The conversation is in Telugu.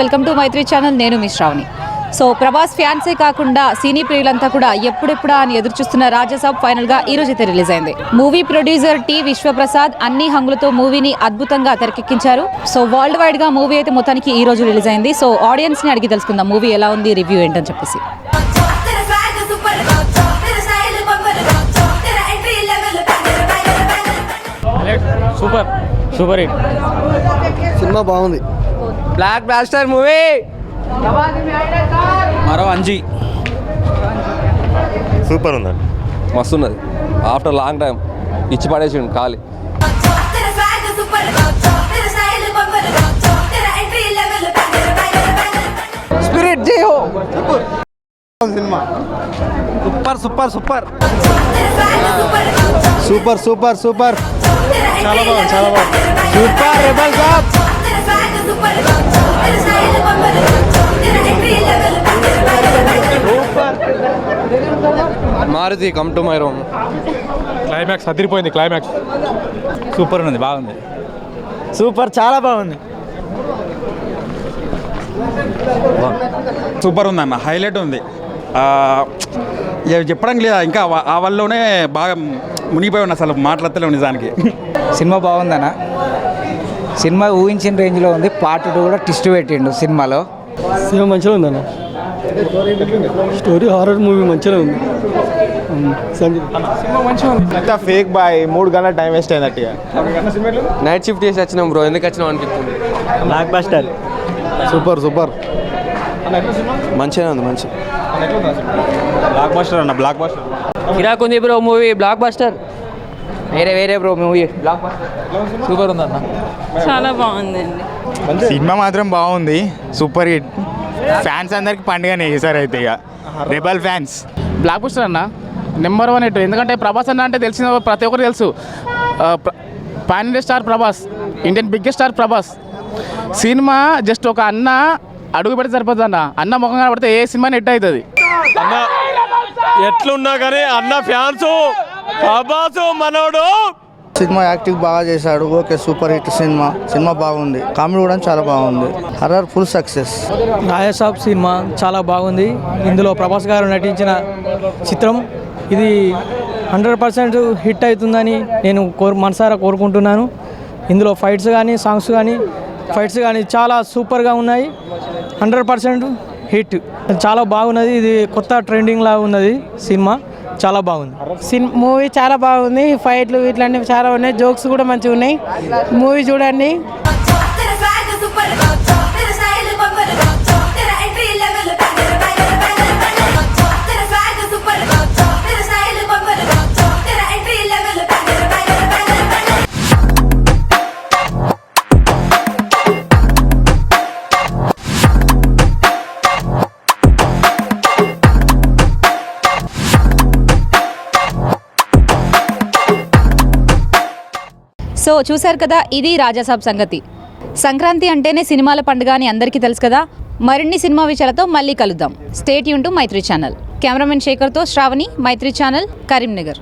Welcome to Maitri channel. నేను మీ శ్రావణి. సో ప్రభాస్ ఫ్యాన్సే కాకుండా సినీ ప్రియులంతా కూడా ఎప్పుడెప్పుడా అని ఎదురు చూస్తున్న రాజాసాబ్ ఫైనల్గా ఈ రోజు అయితే రిలీజ్ అయింది. మూవీ ప్రొడ్యూసర్ టి విశ్వప్రసాద్ అన్ని హంగులతో మూవీని అద్భుతంగా తెరకెక్కించారు. సో వరల్డ్ వైడ్ గా మూవీ అయితే మొత్తానికి ఈ రోజు రిలీజ్ అయింది. సో ఆడియన్స్ ని అడిగి తెలుసుకుందాం మూవీ ఎలా ఉంది, రివ్యూ ఏంటని చెప్పేసి. సూపర్ సూపర్ హిట్ సినిమా బాగుంది. Blockbuster movie. మరో అంజీ సూపర్ ఉందండి, మస్తు ఉన్నది. ఆఫ్టర్ లాంగ్ టైం ఇచ్చి పడేసిండు ఖాళీ. స్పిరిట్ జై హో. సినిమా super super super super super super చాలా బాగుంది, చాలా బాగుంది. సూపర్ రెబల్ సాబ్. Maruthi come to my room. Climax అదిరిపోయింది. క్లైమాక్స్ సూపర్ ఉంది, బాగుంది. సూపర్, చాలా బాగుంది. సూపర్ ఉందన్న, హైలైట్ ఉంది. చెప్పడం లేదా, ఇంకా ఆ వల్లనే బాగా మునిగిపోయి ఉన్నా, అసలు మాట్లాడతలేవు నిజానికి. సినిమా బాగుందన్న. సినిమా ఊహించిన రేంజ్లో ఉంది. పార్ట్ 2 కూడా ట్విస్ట్ పెట్టిండు సినిమాలో. సినిమా మంచిగా ఉందన్న. స్టోరీ హారర్ మూవీ మంచిగా ఉంది. అంతా ఫేక్ బాయ్. 3 గంటల టైం వేస్ట్ అయినట్టుగా. నైట్ షిఫ్ట్ చేసి వచ్చినాం బ్రో, ఎందుకు వచ్చినాం అనిపిస్తుంది. బ్లాక్ బస్టర్ సూపర్ సూపర్ మంచిగా ఉంది, మంచి బ్లాక్ బస్టర్ అన్న, బ్లాక్ బస్టర్. కిరాక్ ఉంది బ్రో మూవీ. బ్లాక్ బస్టర్ వేరే bro movie. Block buster super ఉందన్న. చాలా బాగుందండి. సినిమా మాత్రం బాగుంది, సూపర్ హిట్. ఫ్యాన్స్ అందరికి పండుగనే ఈసారి అయితే ఇక రెబల్ ఫ్యాన్స్. బ్లాక్ బస్టర్ అన్న నెంబర్ 1 హిట్. ఎందుకంటే ప్రభాస్ అన్న అంటే తెలిసిన ప్రతి ఒక్కరు తెలుసు. Pan India star Prabhas, Indian biggest star Prabhas. Cinema just ఒక అన్న అడుగు పెడితే సరిపోతుంది అన్న. అన్న ముఖం కనబడితే ఏ సినిమా హిట్ అవుతుంది. అన్న ఎట్లున్నా కానీ అన్న ఫ్యాన్స్ ప్రభాస్ మనోడు. సినిమా యాక్టింగ్ బాగా చేశాడు. ఓకే, సూపర్ హిట్ సినిమా. సినిమా బాగుంది. కామెడీ కూడా చాలా బాగుంది. Horror full success. రాజాసాబ్ సినిమా చాలా బాగుంది. ఇందులో ప్రభాస్ గారు నటించిన చిత్రం ఇది 100% హిట్ అవుతుందని నేను మనసారా కోరుకుంటున్నాను. ఇందులో ఫైట్స్ కానీ చాలా సూపర్గా ఉన్నాయి. 100% హిట్. చాలా బాగున్నది. ఇది కొత్త ట్రెండింగ్ లాగా ఉన్నది. సినిమా చాలా బాగుంది. మూవీ చాలా బాగుంది. ఫైట్లు ఇట్లాంటివి చాలా ఉన్నాయి. జోక్స్ కూడా మంచిగా ఉన్నాయి. మూవీ చూడండి. సో చూశారు కదా, ఇది రాజాసాబ్ సంగతి. సంక్రాంతి అంటేనే సినిమాల పండుగ అని అందరికీ తెలుసు కదా. మరిన్ని సినిమా విషయాలతో మళ్ళీ కలుద్దాం. Stay tune to Maitri channel. Cameraman శేఖర్తో శ్రావణి, మైత్రి ఛానల్, కరీంనగర్.